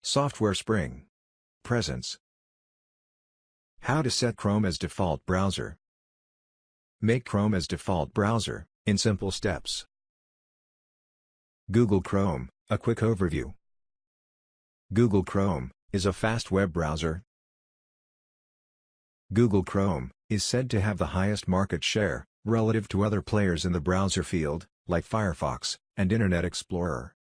Software Spring. Presence. How to set Chrome as default browser. Make Chrome as default browser, in simple steps. Google Chrome, a quick overview. Google Chrome is a fast web browser. Google Chrome is said to have the highest market share, relative to other players in the browser field, like Firefox and Internet Explorer.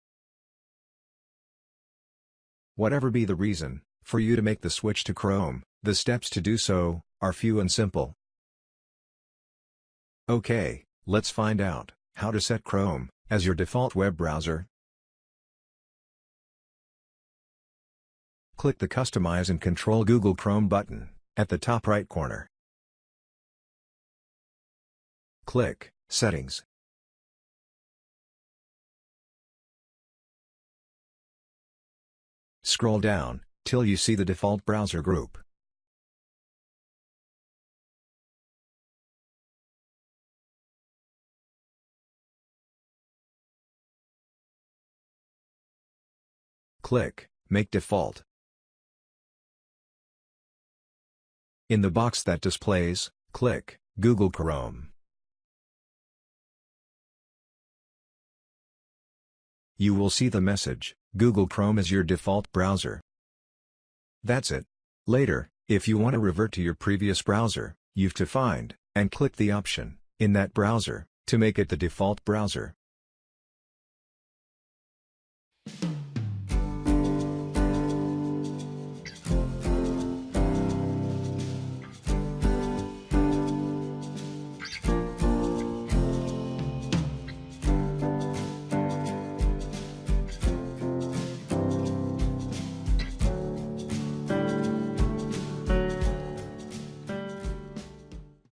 Whatever be the reason for you to make the switch to Chrome, the steps to do so are few and simple. Okay, let's find out how to set Chrome as your default web browser. Click the Customize and Control Google Chrome button at the top right corner. Click Settings. Scroll down till you see the default browser group. Click Make Default. In the box that displays, click Google Chrome. You will see the message, Google Chrome is your default browser. That's it. Later, if you want to revert to your previous browser, you've to find and click the option in that browser to make it the default browser.